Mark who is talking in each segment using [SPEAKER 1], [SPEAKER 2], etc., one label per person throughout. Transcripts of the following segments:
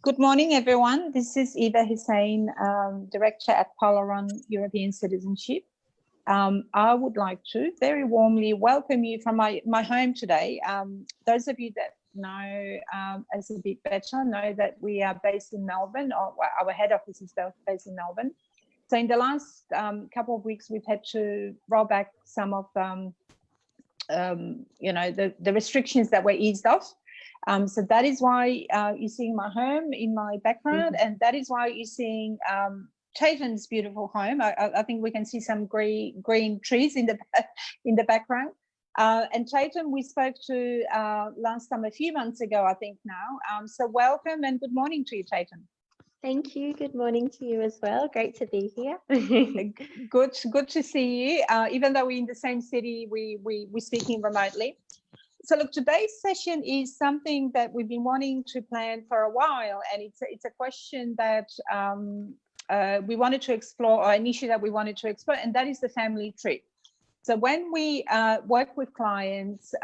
[SPEAKER 1] Good morning, everyone. This is Eva Hussein, Director at Polaron European Citizenship. I would like to very warmly welcome you from my home today. Those of you that know us a bit better know that we are based in Melbourne, or our head office is based in Melbourne. So in the last couple of weeks, we've had to roll back some of the restrictions that were eased off. So that is why you're seeing my home in my background, and that is why you're seeing Chaitan's beautiful home. I think we can see some green trees in the background. And Chaitan, we spoke to last time a few months ago, I think now. So welcome and good morning to you, Chaitan.
[SPEAKER 2] Thank you. Good morning to you as well. Great to be here.
[SPEAKER 1] Good to see you. Even though we're in the same city, we're speaking remotely. So look, today's session is something that we've been wanting to plan for a while, and it's a question that we wanted to explore, or an issue that we wanted to explore, and that is the family tree. So when we work with clients,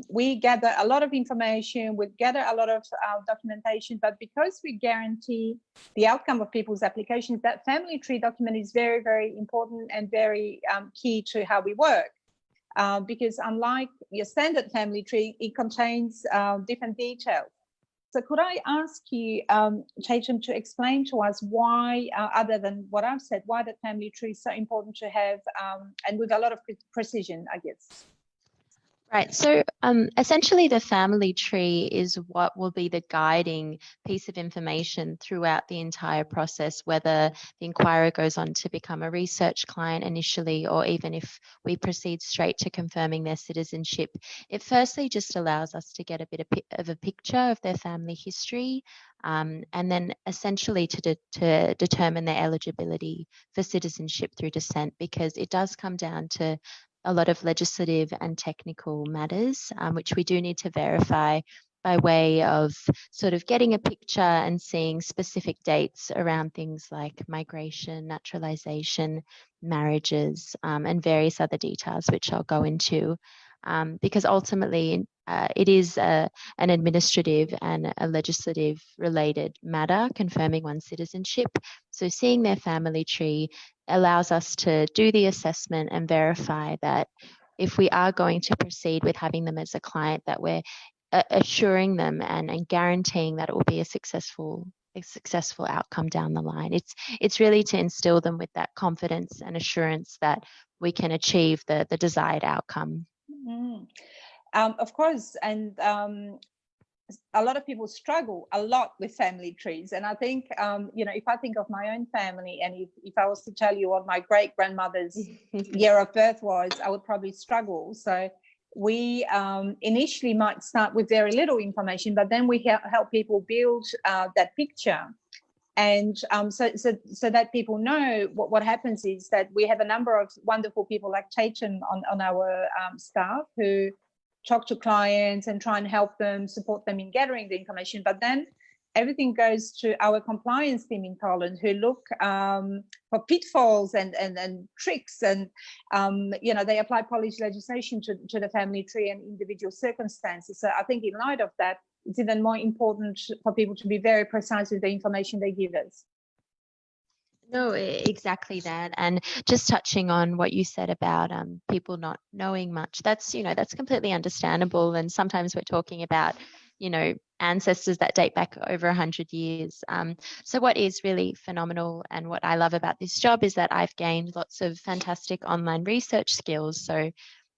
[SPEAKER 1] we gather a lot of information, we gather a lot of documentation, but because we guarantee the outcome of people's applications, that family tree document is very, very important and very key to how we work. Because unlike your standard family tree, it contains different details. So could I ask you, Chaitan, to explain to us why, other than what I've said, why that family tree is so important to have, and with a lot of precision, I guess?
[SPEAKER 2] Right. So essentially, the family tree is what will be the guiding piece of information throughout the entire process, whether the inquirer goes on to become a research client initially, or even if we proceed straight to confirming their citizenship. It firstly just allows us to get a bit of a picture of their family history, and then essentially to determine their eligibility for citizenship through descent, because it does come down to a lot of legislative and technical matters, which we do need to verify by way of sort of getting a picture and seeing specific dates around things like migration, naturalization, marriages, and various other details, which I'll go into, because ultimately it is an administrative and a legislative related matter, confirming one's citizenship. So seeing their family tree allows us to do the assessment and verify that if we are going to proceed with having them as a client, that we're assuring them and guaranteeing that it will be a successful outcome down the line. It's really to instill them with that confidence and assurance that we can achieve the desired outcome.
[SPEAKER 1] Of course, and a lot of people struggle a lot with family trees, and I think if I think of my own family, and if I was to tell you what my great grandmother's year of birth was, I would probably struggle. So we initially might start with very little information, but then we help people build that picture. And so that people know what happens is that we have a number of wonderful people like Chaitan on our staff who talk to clients and try and help them, support them in gathering the information. But then everything goes to our compliance team in Poland, who look for pitfalls and tricks, and they apply Polish legislation to the family tree and individual circumstances. So I think in light of that, it's even more important for people to be very precise with the information they give us.
[SPEAKER 2] No, exactly that. And just touching on what you said about people not knowing much, that's completely understandable. And sometimes we're talking about, ancestors that date back over 100 years. So what is really phenomenal and what I love about this job is that I've gained lots of fantastic online research skills. So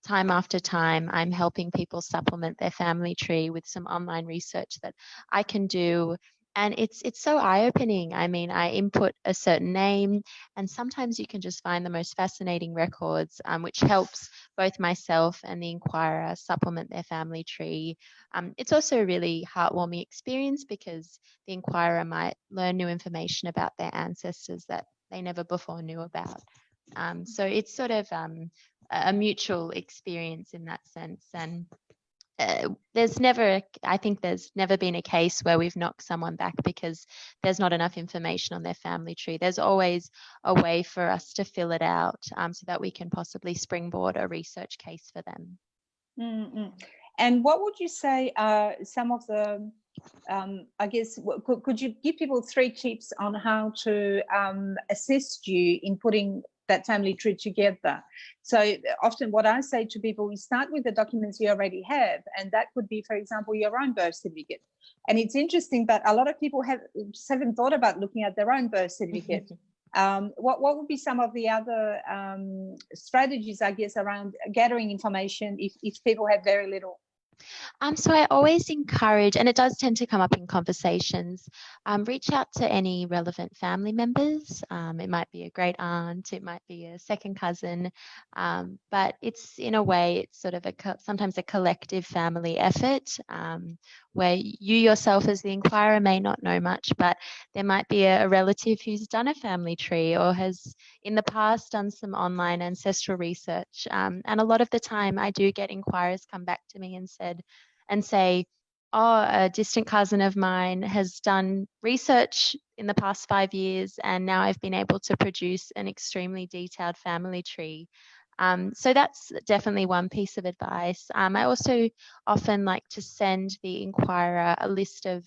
[SPEAKER 2] time after time, I'm helping people supplement their family tree with some online research that I can do. And it's so eye-opening. I mean, I input a certain name, and sometimes you can just find the most fascinating records, which helps both myself and the inquirer supplement their family tree. It's also a really heartwarming experience because the inquirer might learn new information about their ancestors that they never before knew about. So it's sort of a mutual experience in that sense. And there's never been a case where we've knocked someone back because there's not enough information on their family tree. There's always a way for us to fill it out so that we can possibly springboard a research case for them.
[SPEAKER 1] And what would you say are some of the I guess, could you give people 3 tips on how to assist you in putting that family tree together? So often what I say to people is start with the documents you already have, and that could be, for example, your own birth certificate. And it's interesting that a lot of people haven't thought about looking at their own birth certificate. What would be some of the other strategies, I guess, around gathering information if people have very little?
[SPEAKER 2] So I always encourage, and it does tend to come up in conversations, reach out to any relevant family members. It might be a great aunt, it might be a second cousin, but it's in a way, it's sort of sometimes a collective family effort, where you yourself as the inquirer may not know much, but there might be a relative who's done a family tree or has in the past done some online ancestral research. And a lot of the time I do get inquirers come back to me and say, oh, a distant cousin of mine has done research in the past 5 years, and now I've been able to produce an extremely detailed family tree. So that's definitely one piece of advice. I also often like to send the inquirer a list of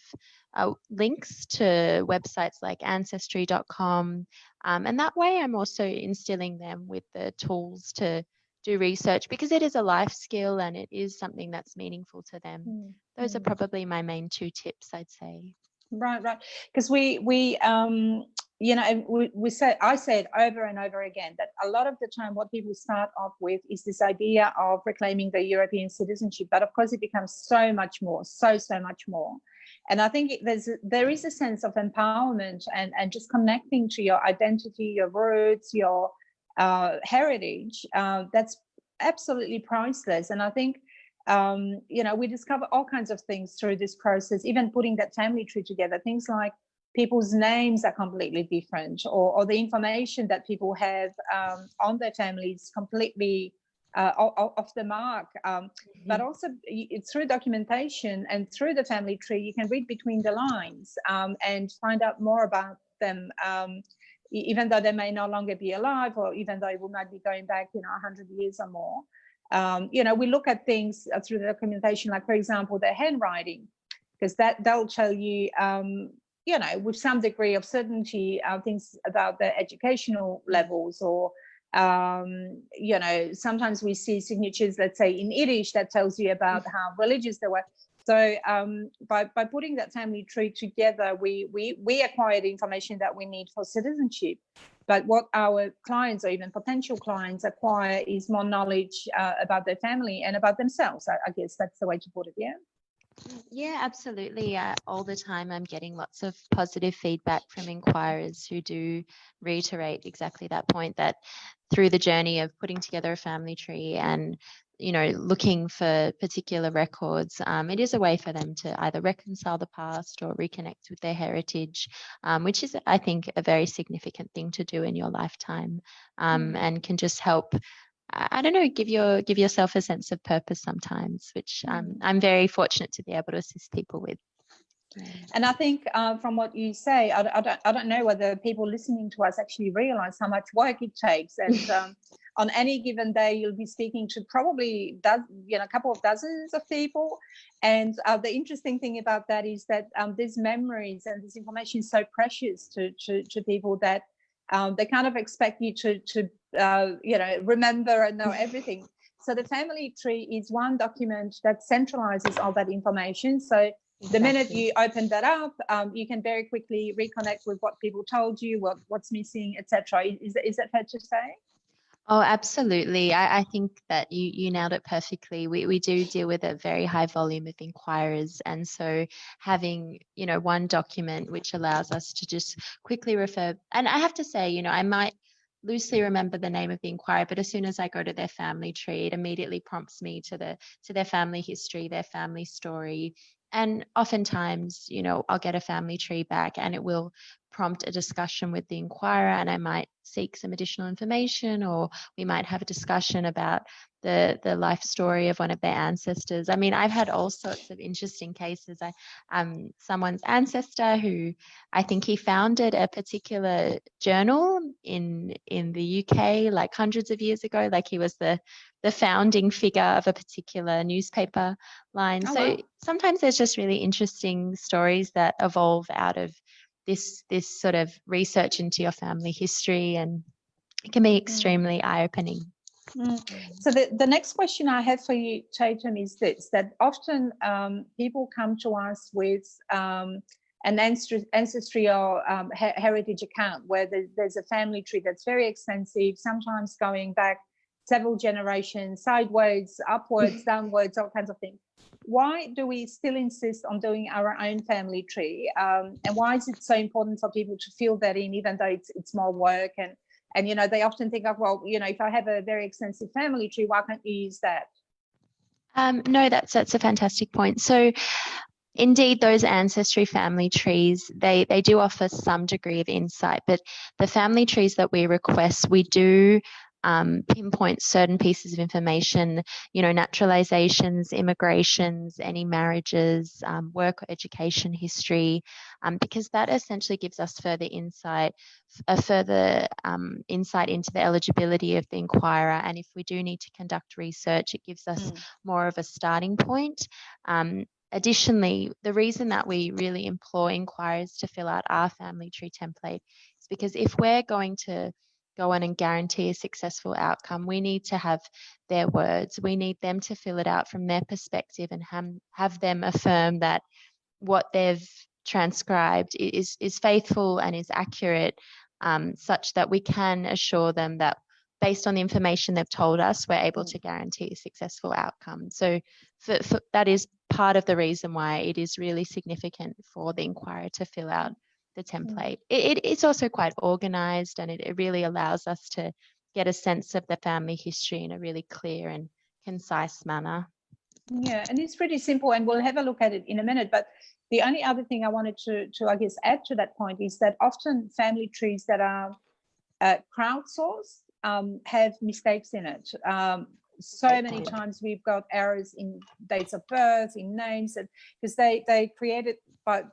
[SPEAKER 2] links to websites like ancestry.com. And that way I'm also instilling them with the tools to do research, because it is a life skill and it is something that's meaningful to them. Those are probably my main 2 tips, I'd say.
[SPEAKER 1] Right. Because I say it over and over again that a lot of the time what people start off with is this idea of reclaiming the European citizenship, but of course it becomes so much more, so much more. And I think there is a sense of empowerment and just connecting to your identity, your roots, your heritage, that's absolutely priceless. And I think we discover all kinds of things through this process, even putting that family tree together. Things like people's names are completely different, or the information that people have on their families completely off the mark. But also through documentation and through the family tree, you can read between the lines and find out more about them, even though they may no longer be alive, or even though we might be going back 100 years or more. We look at things through the documentation, like, for example, their handwriting, because that'll tell you, with some degree of certainty, things about their educational levels, or, sometimes we see signatures, let's say in Yiddish, that tells you about how religious they were. So by putting that family tree together, we acquire the information that we need for citizenship. But what our clients, or even potential clients, acquire is more knowledge about their family and about themselves. I guess that's the way to put it, yeah?
[SPEAKER 2] Yeah, absolutely. All the time I'm getting lots of positive feedback from inquirers who do reiterate exactly that point, that through the journey of putting together a family tree and looking for particular records, it is a way for them to either reconcile the past or reconnect with their heritage, which is, I think, a very significant thing to do in your lifetime, and can just help, I don't know, give yourself a sense of purpose sometimes, which I'm very fortunate to be able to assist people with.
[SPEAKER 1] And I think from what you say, I don't know whether people listening to us actually realize how much work it takes. And on any given day, you'll be speaking to probably a couple of dozens of people. And the interesting thing about that is that these memories and this information is so precious to people that they kind of expect you to remember and know everything. So the family tree is one document that centralizes all that information. So the minute you open that up, you can very quickly reconnect with what people told you, what's missing, etc. Is that fair to say?
[SPEAKER 2] Oh, absolutely. I think that you nailed it perfectly. We do deal with a very high volume of inquirers. And so having, one document which allows us to just quickly refer. And I have to say, I might loosely remember the name of the inquirer, but as soon as I go to their family tree, it immediately prompts me to their family history, their family story. And oftentimes, I'll get a family tree back and it will prompt a discussion with the inquirer, and I might seek some additional information, or we might have a discussion about the life story of one of their ancestors. I mean, I've had all sorts of interesting cases. Someone's ancestor who, I think he founded a particular journal in the UK like hundreds of years ago. Like he was the founding figure of a particular newspaper line.
[SPEAKER 1] Oh,
[SPEAKER 2] So
[SPEAKER 1] wow.
[SPEAKER 2] sometimes there's just really interesting stories that evolve out of this sort of research into your family history, and it can be extremely eye-opening.
[SPEAKER 1] So the next question I have for you, Chatham, is this: that often people come to us with an ancestry or heritage account where there's a family tree that's very extensive, sometimes going back several generations, sideways, upwards, downwards, all kinds of things. Why do we still insist on doing our own family tree? And why is it so important for people to fill that in, even though it's more work? And, you know, they often think of, well, you know, if I have a very extensive family tree, why can't you use that?
[SPEAKER 2] No, that's a fantastic point. So indeed, those ancestry family trees, they do offer some degree of insight, but the family trees that we request, we do pinpoint certain pieces of information, you know, naturalizations, immigrations, any marriages, work or education history, because that essentially gives us further insight into the eligibility of the inquirer. And if we do need to conduct research, it gives us more of a starting point. Additionally, the reason that we really implore inquirers to fill out our family tree template is because if we're going to go on and guarantee a successful outcome, we need to have their words. We need them to fill it out from their perspective and have them affirm that what they've transcribed is faithful and is accurate, such that we can assure them that based on the information they've told us, we're able to guarantee a successful outcome. So that is part of the reason why it is really significant for the inquirer to fill out the template. It's also quite organized, and it really allows us to get a sense of the family history in a really clear and concise manner.
[SPEAKER 1] Yeah, and it's pretty simple, and we'll have a look at it in a minute. But the only other thing I wanted to I guess, add to that point is that often family trees that are crowdsourced have mistakes in it. So many times we've got errors in dates of birth, in names, because they created by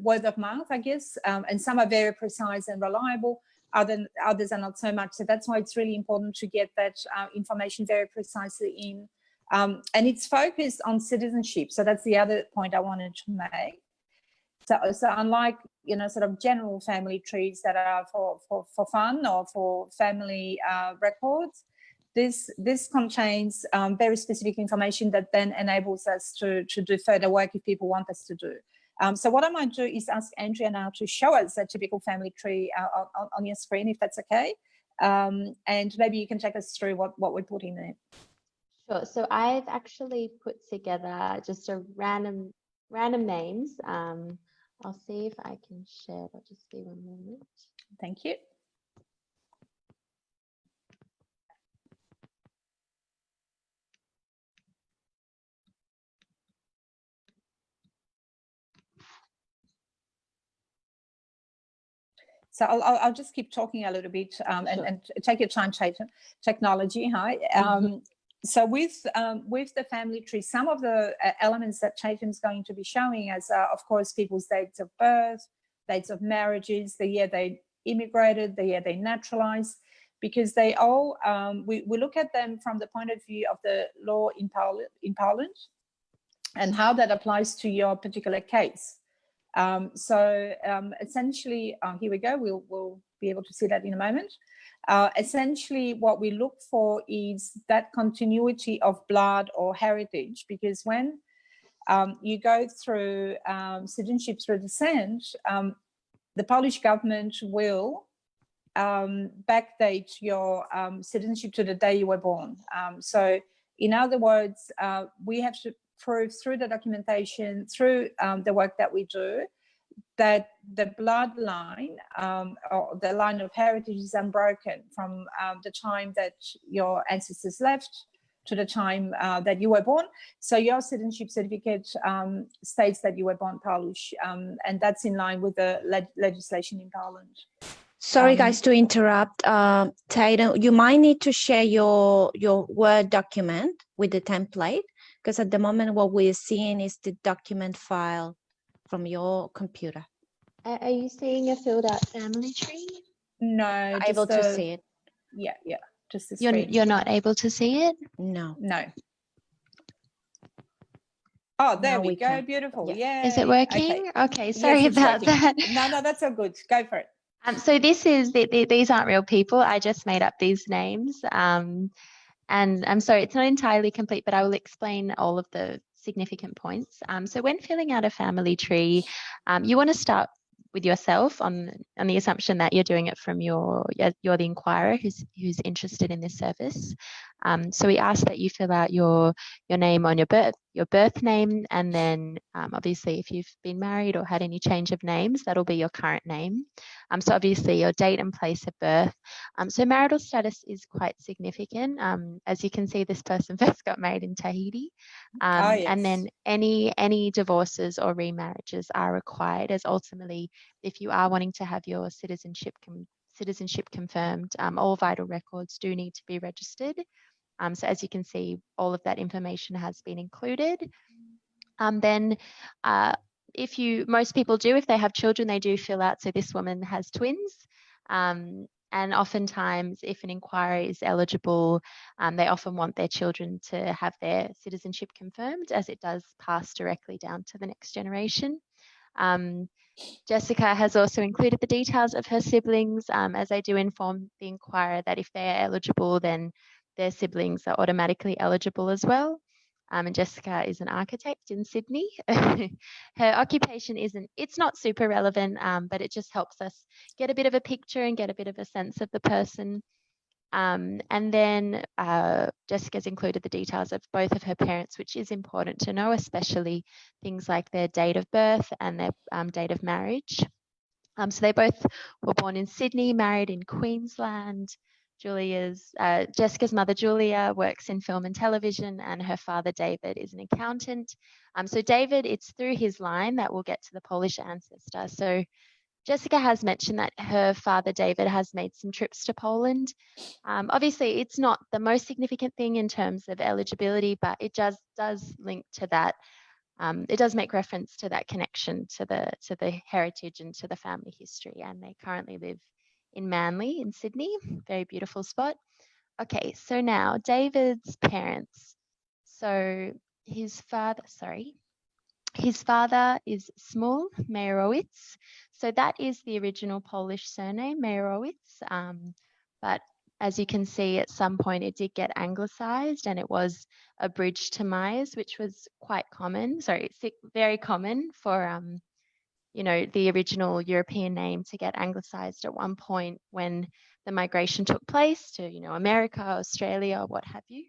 [SPEAKER 1] word of mouth, I guess, and some are very precise and reliable. Others are not so much. So that's why it's really important to get that information very precisely in. And it's focused on citizenship. So that's the other point I wanted to make. So unlike, you know, sort of general family trees that are for fun or for family records, this contains very specific information that then enables us to do further work if people want us to do. So what I might do is ask Andrea now to show us a typical family tree on your screen, if that's okay. And maybe you can take us through what we're putting there.
[SPEAKER 2] Sure. So I've actually put together just a random names. I'll see if I can share. I'll just see one moment.
[SPEAKER 1] Thank you. So I'll just keep talking a little bit and take your time, technology. Hi. So with the family tree, some of the elements that Chatham's going to be showing us are, of course, people's dates of birth, dates of marriages, the year they immigrated, the year they naturalized, because they all, we look at them from the point of view of the law in Poland and how that applies to your particular case. Essentially, here we go, we'll be able to see that in a moment. Essentially, what we look for is that continuity of blood or heritage, because when you go through citizenship through descent, the Polish government will backdate your citizenship to the day you were born. So in other words, we have to prove through the documentation, through the work that we do, that the bloodline or the line of heritage is unbroken from the time that your ancestors left to the time that you were born. So your citizenship certificate states that you were born Polish, and that's in line with the legislation in Poland.
[SPEAKER 3] Sorry, guys, to interrupt. Tatum, you might need to share your Word document with the template, because at the moment what we're seeing is the document file from your computer.
[SPEAKER 2] Are you seeing a filled out family tree?
[SPEAKER 1] No,
[SPEAKER 3] Not able to see it.
[SPEAKER 1] Yeah, just the screen.
[SPEAKER 2] You're not able to see it?
[SPEAKER 3] No.
[SPEAKER 1] Oh, there
[SPEAKER 3] Now
[SPEAKER 1] we go.
[SPEAKER 3] can.
[SPEAKER 1] Beautiful.
[SPEAKER 3] Yeah.
[SPEAKER 2] Is it working? Okay, sorry
[SPEAKER 1] yes,
[SPEAKER 2] about
[SPEAKER 1] working.
[SPEAKER 2] that.
[SPEAKER 1] No, that's all good. Go for it.
[SPEAKER 2] So this is these aren't real people. I just made up these names. And I'm sorry, it's not entirely complete, but I will explain all of the significant points. So when filling out a family tree, you want to start with yourself on the assumption that you're doing it from you're the inquirer who's interested in this service. So we ask that you fill out your name on your birth name, and then obviously if you've been married or had any change of names, that'll be your current name. So obviously your date and place of birth. So marital status is quite significant. As you can see, this person first got married in Tahiti.
[SPEAKER 1] Yes.
[SPEAKER 2] And then any divorces or remarriages are required, as ultimately, if you are wanting to have your citizenship confirmed, all vital records do need to be registered. So as you can see, all of that information has been included. Then most people do, if they have children, they do fill out. So this woman has twins. And oftentimes, if an inquiry is eligible, they often want their children to have their citizenship confirmed, as it does pass directly down to the next generation. Jessica has also included the details of her siblings, as I do inform the inquirer that if they are eligible, then their siblings are automatically eligible as well. And Jessica is an architect in Sydney. Her occupation it's not super relevant, but it just helps us get a bit of a picture and get a bit of a sense of the person. And then Jessica's included the details of both of her parents, which is important to know, especially things like their date of birth and their date of marriage. So they both were born in Sydney, married in Queensland. Jessica's mother, Julia, works in film and television, and her father, David, is an accountant. So David, it's through his line that we'll get to the Polish ancestor. So Jessica has mentioned that her father, David, has made some trips to Poland. Obviously, it's not the most significant thing in terms of eligibility, but it does link to that. It does make reference to that connection to the heritage and to the family history, and they currently live in Manly in Sydney. Very beautiful spot. Okay, so now David's parents. So his father is Smul Meyerowitz. So that is the original Polish surname, Meyerowitz. But as you can see, at some point it did get anglicized and it was abridged to Myers, which was quite common. Sorry, it's very common for the original European name to get anglicized at one point when the migration took place to, America, Australia, or what have you.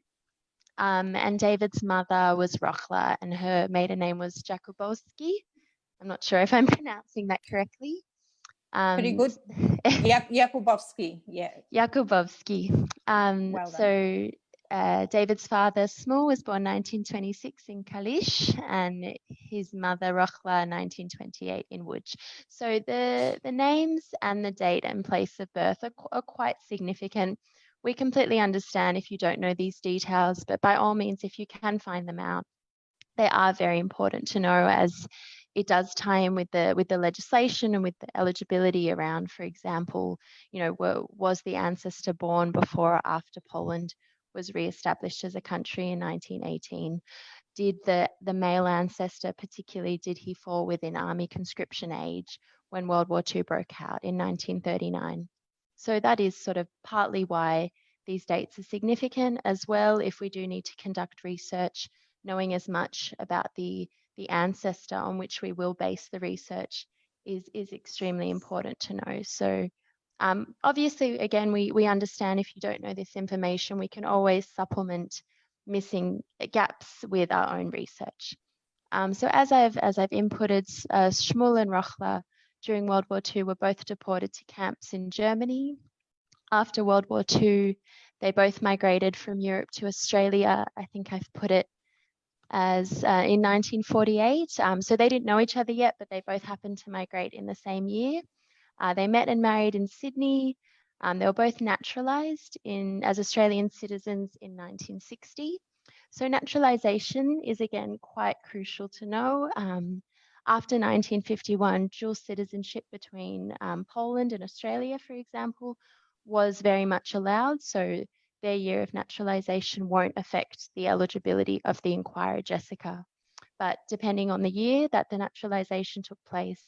[SPEAKER 2] And David's mother was Rochla and her maiden name was Jakubowski. I'm not sure if I'm pronouncing that correctly.
[SPEAKER 1] Pretty good. Jakubowski, yeah.
[SPEAKER 2] Jakubowski.
[SPEAKER 1] Well done.
[SPEAKER 2] So David's father, Smul, was born 1926 in Kalisz, and his mother, Rochla, 1928 in Łódź. So the names and the date and place of birth are quite significant. We completely understand if you don't know these details, but by all means, if you can find them out, they are very important to know, as it does tie in with the legislation and with the eligibility around, for example, was the ancestor born before or after Poland was re-established as a country in 1918? Did the male ancestor, particularly, did he fall within army conscription age when World War II broke out in 1939? So that is sort of partly why these dates are significant as well. If we do need to conduct research, knowing as much about the ancestor on which we will base the research is extremely important to know. So obviously, again, we understand if you don't know this information, we can always supplement missing gaps with our own research. So as I've inputted, Schmuel and Rochler during World War II were both deported to camps in Germany. After World War II, they both migrated from Europe to Australia. I think I've put it as in 1948. So they didn't know each other yet, but they both happened to migrate in the same year. They met and married in Sydney. They were both naturalised as Australian citizens in 1960. So naturalisation is again quite crucial to know. After 1951, dual citizenship between Poland and Australia, for example, was very much allowed. So their year of naturalisation won't affect the eligibility of the inquirer, Jessica. But depending on the year that the naturalisation took place,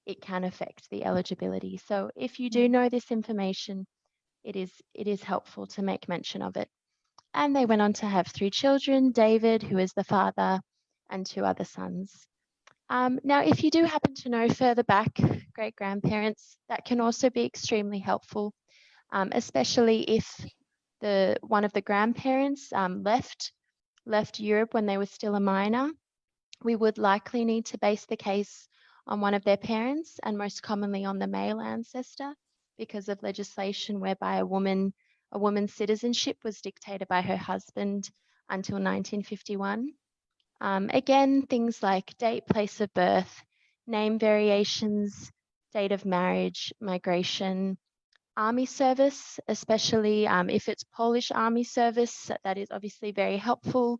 [SPEAKER 2] it can affect the eligibility. So if you do know this information, it is helpful to make mention of it. And they went on to have 3 children, David, who is the father, and 2 other sons. Now, if you do happen to know further back great-grandparents, that can also be extremely helpful, especially if one of the grandparents left Europe when they were still a minor. We would likely need to base the case on one of their parents, and most commonly on the male ancestor, because of legislation whereby a woman's citizenship was dictated by her husband until 1951. Again, things like date, place of birth, name variations, date of marriage, migration, army service, especially if it's Polish army service, that is obviously very helpful,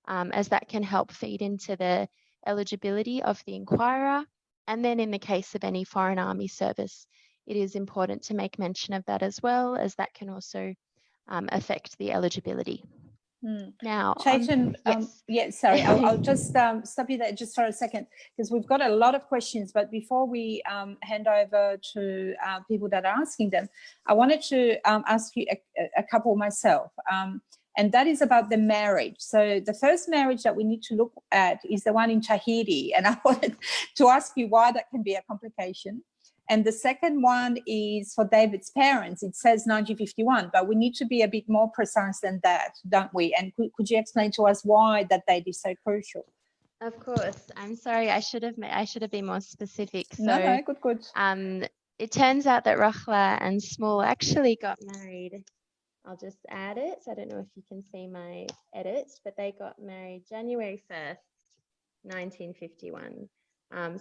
[SPEAKER 2] as that can help feed into the eligibility of the inquirer. And then in the case of any foreign army service, it is important to make mention of that as well, as that can also affect the eligibility. Now,
[SPEAKER 1] Chaitan,
[SPEAKER 2] yes.
[SPEAKER 1] Sorry, I'll just stop you there just for a second, because we've got a lot of questions. But before we hand over to people that are asking them, I wanted to ask you a couple myself, and that is about the marriage. So the first marriage that we need to look at is the one in Tahiti, and I wanted to ask you why that can be a complication. And the second one is for David's parents. It says 1951, but we need to be a bit more precise than that, don't we? And could you explain to us why that date is so crucial?
[SPEAKER 2] Of course. I'm sorry. I should have been more specific. So,
[SPEAKER 1] no, good.
[SPEAKER 2] It turns out that Rochla and Small actually got married. I'll just add it. So I don't know if you can see my edits, but they got married January 1st, 1951.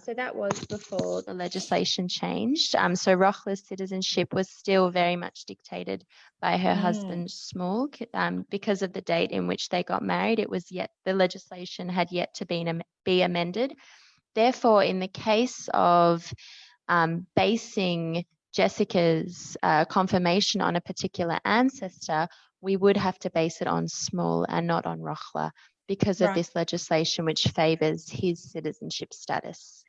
[SPEAKER 2] So that was before the legislation changed. So Rochla's citizenship was still very much dictated by her husband Small, because of the date in which they got married. The legislation had yet to be amended. Therefore, in the case of basing Jessica's confirmation on a particular ancestor, we would have to base it on Small and not on Rochla, because of this legislation which favours his citizenship status.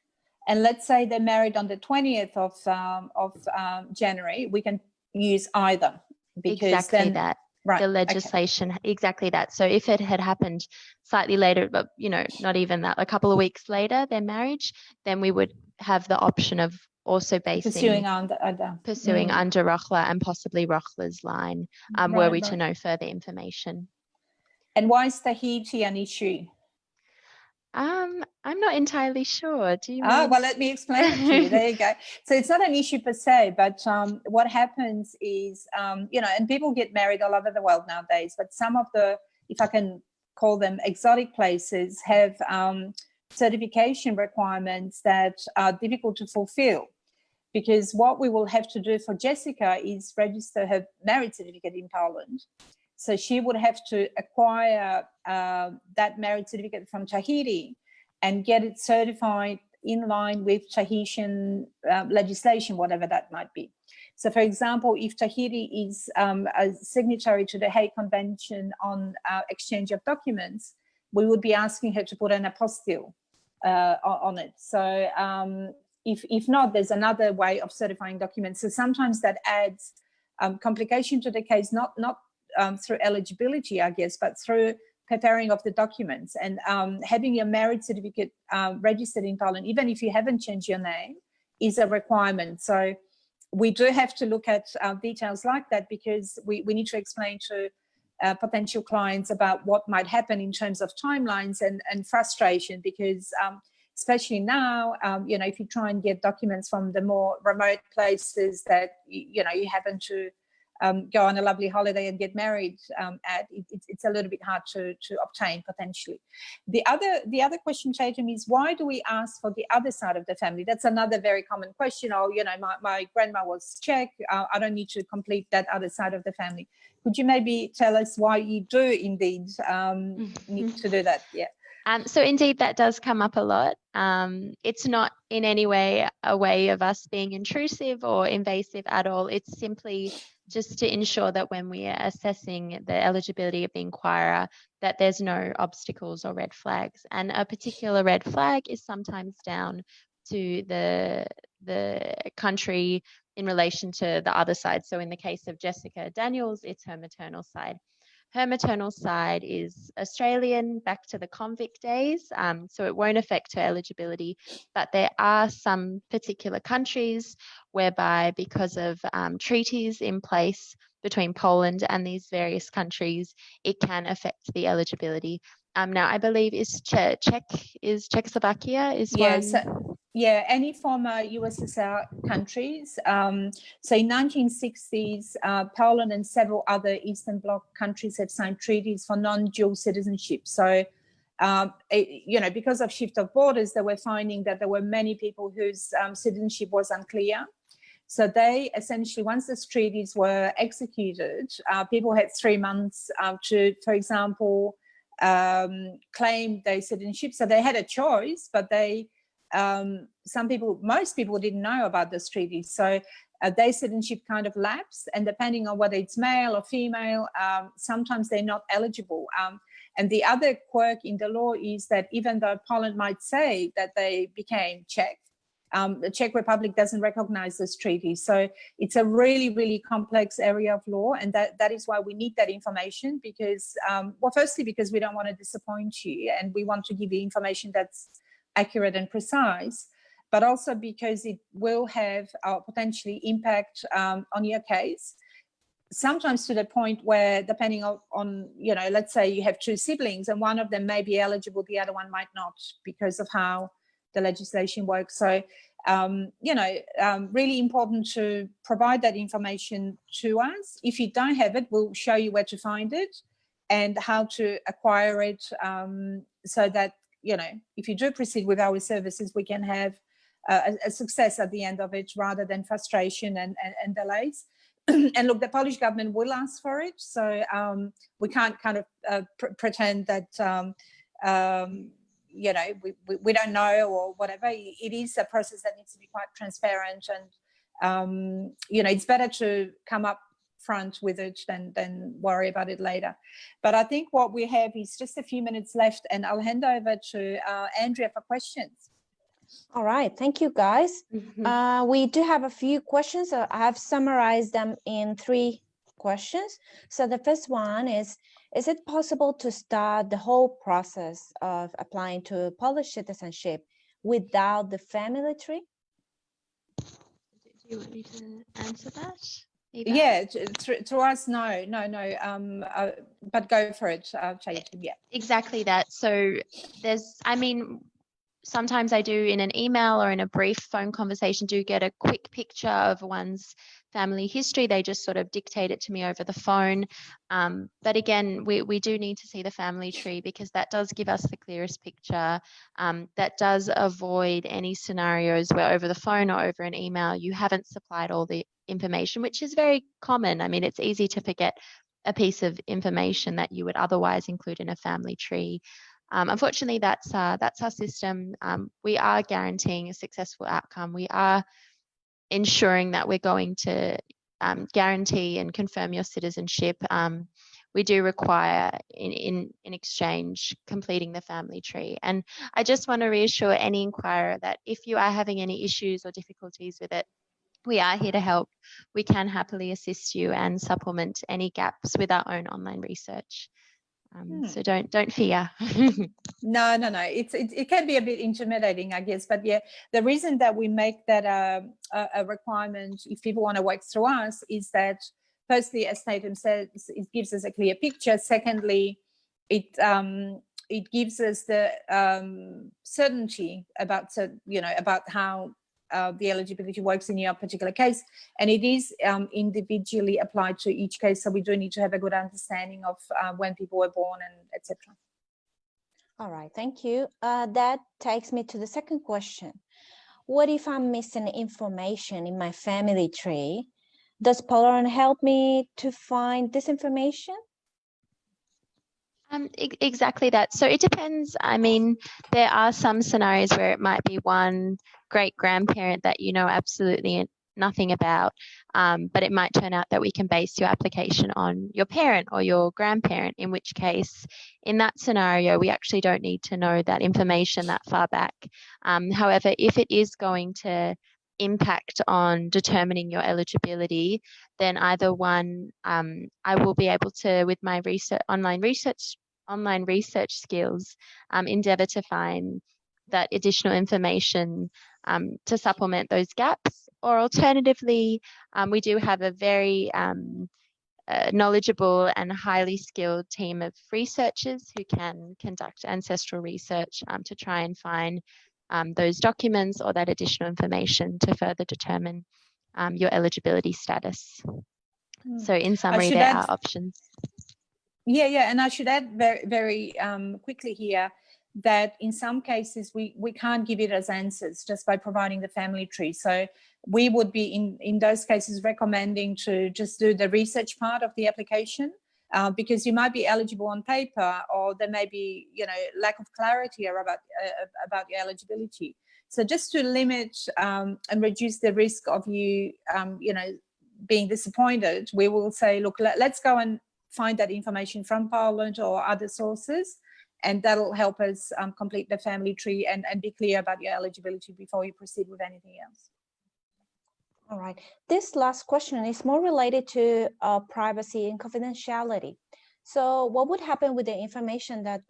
[SPEAKER 1] And let's say they're married on the 20th of January, we can use either. Because
[SPEAKER 2] exactly that.
[SPEAKER 1] Right.
[SPEAKER 2] The legislation, exactly that. So if it had happened slightly later, but not even that, a couple of weeks later, their marriage, then we would have the option of also
[SPEAKER 1] pursuing under
[SPEAKER 2] Rochla and possibly Rochla's line, were we to know further information.
[SPEAKER 1] And why is Tahiti an issue?
[SPEAKER 2] I'm not entirely sure. Do you mean?
[SPEAKER 1] Well, let me explain it to you. There you go. So it's not an issue per se, but what happens is, and people get married all over the world nowadays, but some of the, if I can call them exotic places, have certification requirements that are difficult to fulfill. Because what we will have to do for Jessica is register her marriage certificate in Poland. So she would have to acquire that marriage certificate from Tahiti and get it certified in line with Tahitian legislation, whatever that might be. So, for example, if Tahiti is a signatory to the Hague Convention on exchange of documents, we would be asking her to put an apostille on it. So if not, there's another way of certifying documents. So sometimes that adds complication to the case, not through eligibility, I guess, but through preparing of the documents and having your marriage certificate registered in Poland, even if you haven't changed your name, is a requirement. So we do have to look at details like that, because we need to explain to potential clients about what might happen in terms of timelines and frustration, because especially now, if you try and get documents from the more remote places that, you happen to go on a lovely holiday and get married at, it's a little bit hard to obtain potentially. The other question, Chaitham, is why do we ask for the other side of the family? That's another very common question. Oh, you know, my grandma was Czech. I don't need to complete that other side of the family. Could you maybe tell us why you do indeed need to do that? Yeah.
[SPEAKER 2] So indeed, that does come up a lot. It's not in any way a way of us being intrusive or invasive at all. It's simply just to ensure that when we are assessing the eligibility of the inquirer, that there's no obstacles or red flags. And a particular red flag is sometimes down to the country in relation to the other side. So in the case of Jessica Daniels, it's her maternal side. Her maternal side is Australian, back to the convict days, so it won't affect her eligibility. But there are some particular countries whereby, because of treaties in place between Poland and these various countries, it can affect the eligibility. Now, I believe Czechoslovakia is
[SPEAKER 1] yes.
[SPEAKER 2] one.
[SPEAKER 1] Yeah, any former USSR countries. So in 1960s, Poland and several other Eastern Bloc countries had signed treaties for non-dual citizenship. So, you know, because of shift of borders, they were finding that there were many people whose citizenship was unclear. So they essentially, once these treaties were executed, people had 3 months to, for example, claim their citizenship. So they had a choice, but most people didn't know about this treaty. So their citizenship kind of lapsed, and depending on whether it's male or female, sometimes they're not eligible. And the other quirk in the law is that even though Poland might say that they became Czech, the Czech Republic doesn't recognize this treaty. So it's a really, really complex area of law. And that is why we need that information, because, well, firstly, because we don't want to disappoint you and we want to give you information that's accurate and precise, but also because it will have potentially impact on your case, sometimes to the point where, depending on, you know, let's say you have 2 siblings and one of them may be eligible, the other one might not, because of how the legislation works. So, you know, really important to provide that information to us. If you don't have it, we'll show you where to find it and how to acquire it, so that, you know, if you do proceed with our services, we can have a success at the end of it, rather than frustration and delays. And look, the Polish government will ask for it, so we can't kind of pretend that you know, we don't know or whatever. It is a process that needs to be quite transparent, and you know, it's better to come up front with it than worry about it later. But I think what we have is just a few minutes left, and I'll hand over to Andrea for questions.
[SPEAKER 3] All right, thank you, guys. We do have a few questions. I have summarized them in 3 questions. So the first one is it possible to start the whole process of applying to Polish citizenship without the family tree?
[SPEAKER 2] Do you want me to answer that? Eva?
[SPEAKER 1] Yeah, to us, no. But go for it, Chaitham. Yeah,
[SPEAKER 2] exactly that. So there's, I mean, sometimes I do in an email or in a brief phone conversation do get a quick picture of one's family history. They just sort of dictate it to me over the phone. But again, we do need to see the family tree, because that does give us the clearest picture. That does avoid any scenarios where over the phone or over an email, you haven't supplied all the information, which is very common. I mean, it's easy to forget a piece of information that you would otherwise include in a family tree. Unfortunately, that's our system. We are guaranteeing a successful outcome. We are ensuring that we're going to guarantee and confirm your citizenship. We do require, in exchange, completing the family tree. And I just want to reassure any inquirer that if you are having any issues or difficulties with it, we are here to help. We can happily assist you and supplement any gaps with our own online research. So don't fear.
[SPEAKER 1] No. It can be a bit intimidating, I guess. But yeah, the reason that we make that a requirement, if people want to work through us, is that firstly, as Chaitham says, it gives us a clear picture. Secondly, it gives us the certainty about how the eligibility works in your particular case, and it is individually applied to each case. So we do need to have a good understanding of when people were born and etc.
[SPEAKER 3] All right, thank you. That takes me to the second question. What if I'm missing information in my family tree? Does Polaron help me to find this information?
[SPEAKER 2] Exactly that. So it depends. I mean, there are some scenarios where it might be one great grandparent that you know absolutely nothing about, but it might turn out that we can base your application on your parent or your grandparent, in which case, in that scenario, we actually don't need to know that information that far back. However, if it is going to impact on determining your eligibility, then either one, I will be able to, with my online research skills, endeavour to find that additional information to supplement those gaps. Or alternatively, we do have a very knowledgeable and highly skilled team of researchers who can conduct ancestral research to try and find those documents or that additional information to further determine your eligibility status. So in summary, there are options.
[SPEAKER 1] Yeah, and I should add very quickly here that in some cases we can't give it as answers just by providing the family tree. So we would be in those cases recommending to just do the research part of the application, because you might be eligible on paper, or there may be lack of clarity about your eligibility. So just to limit and reduce the risk of you being disappointed, we will say, look, let's go and find that information from Poland or other sources, and that'll help us complete the family tree and be clear about your eligibility before you proceed with anything else.
[SPEAKER 3] All right. This last question is more related to privacy and confidentiality. So what would happen with the information that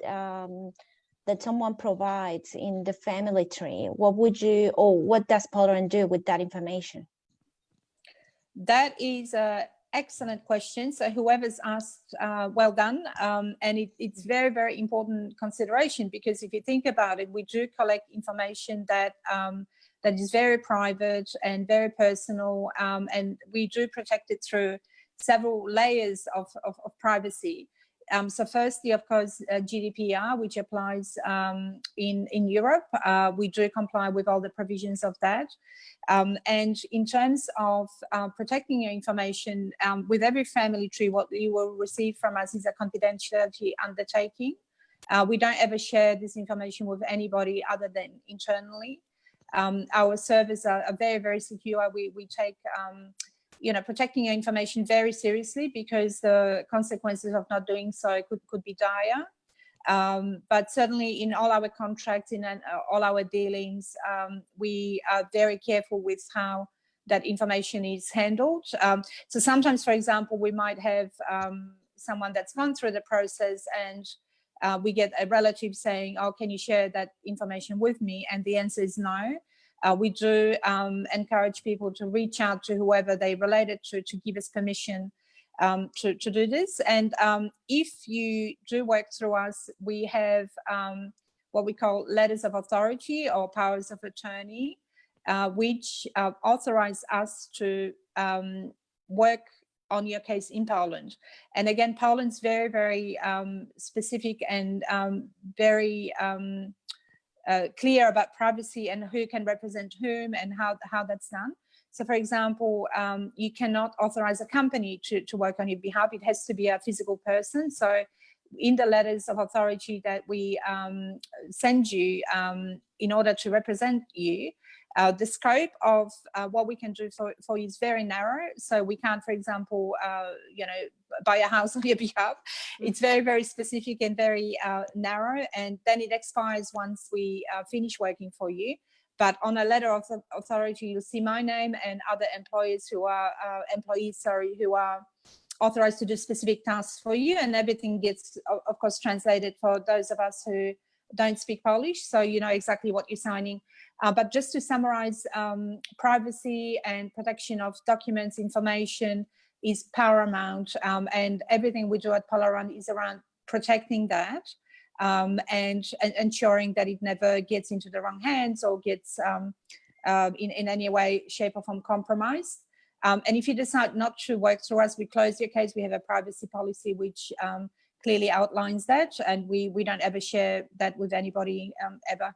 [SPEAKER 3] that someone provides in the family tree? What would you, or what does Polaron do with that information?
[SPEAKER 1] That is a excellent question. So whoever's asked, well done. And it's very, very important consideration, because if you think about it, we do collect information that that is very private and very personal, and we do protect it through several layers of privacy. So firstly, of course, GDPR, which applies in Europe. We do comply with all the provisions of that. And in terms of protecting your information, with every family tree, what you will receive from us is a confidentiality undertaking. We don't ever share this information with anybody other than internally. Our servers are very, very secure. We take protecting your information very seriously, because the consequences of not doing so could be dire. But certainly in all our contracts, in all our dealings, we are very careful with how that information is handled. So sometimes, for example, we might have someone that's gone through the process, and we get a relative saying, oh, can you share that information with me? And the answer is no. We do encourage people to reach out to whoever they related to give us permission to do this. And if you do work through us, we have what we call letters of authority or powers of attorney, which authorize us to work on your case in Poland. And again, Poland's very, very specific and very clear about privacy and who can represent whom and how that's done. So for example, you cannot authorize a company to work on your behalf. It has to be a physical person. So in the letters of authority that we send you in order to represent you, the scope of what we can do for you is very narrow. So we can't, for example, buy a house on your behalf. It's very, very specific and very narrow. And then it expires once we finish working for you. But on a letter of authority, you'll see my name and other employees who are who are authorized to do specific tasks for you. And everything gets, of course, translated for those of us who don't speak Polish. So you know exactly what you're signing. But just to summarize, privacy and protection of documents, information is paramount. And everything we do at Polaron is around protecting that. And ensuring that it never gets into the wrong hands or gets in any way, shape or form compromised. And if you decide not to work through us, we close your case. We have a privacy policy which clearly outlines that, and we don't ever share that with anybody ever.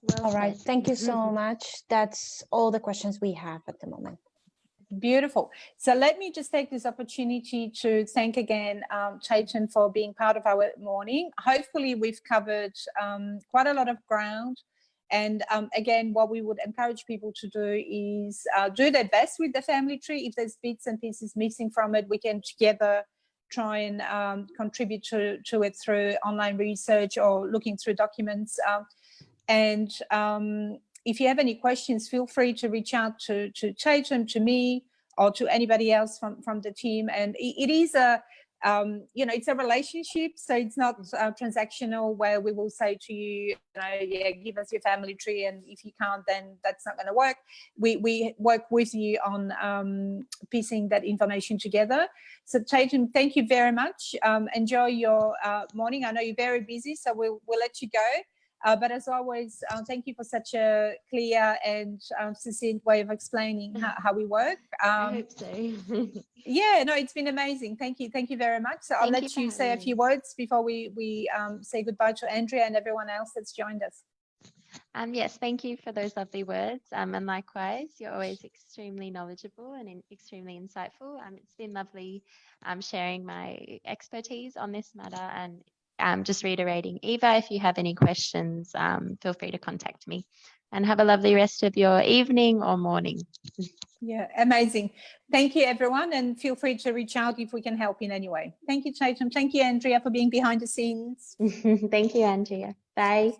[SPEAKER 2] Well
[SPEAKER 3] All right,
[SPEAKER 2] said.
[SPEAKER 3] thank you so much. That's all the questions we have at the moment.
[SPEAKER 1] Beautiful. So let me just take this opportunity to thank again Chaitan for being part of our morning. Hopefully we've covered quite a lot of ground. And again, what we would encourage people to do is do their best with the family tree. If there's bits and pieces missing from it, we can together try and contribute to it through online research or looking through documents. And if you have any questions, feel free to reach out to Chaitan, to me, or to anybody else from the team. And it is a, it's a relationship, so it's not transactional where we will say to you, yeah, give us your family tree, and if you can't, then that's not going to work. We work with you on piecing that information together. So Chaitan, thank you very much. Enjoy your morning. I know you're very busy, so we'll let you go. But as always, thank you for such a clear and succinct way of explaining how we work.
[SPEAKER 2] I hope so.
[SPEAKER 1] Yeah, no, it's been amazing. Thank you very much. So I'll let you say a few words before we say goodbye to Andrea and everyone else that's joined us.
[SPEAKER 2] Yes, thank you for those lovely words. And likewise, you're always extremely knowledgeable and extremely insightful. It's been lovely sharing my expertise on this matter, and just reiterating, Eva, if you have any questions, feel free to contact me, and have a lovely rest of your evening or morning.
[SPEAKER 1] Yeah, amazing. Thank you, everyone, and feel free to reach out if we can help in any way. Thank you, Chaitan. Thank you, Andrea, for being behind the scenes.
[SPEAKER 2] Thank you, Andrea. Bye.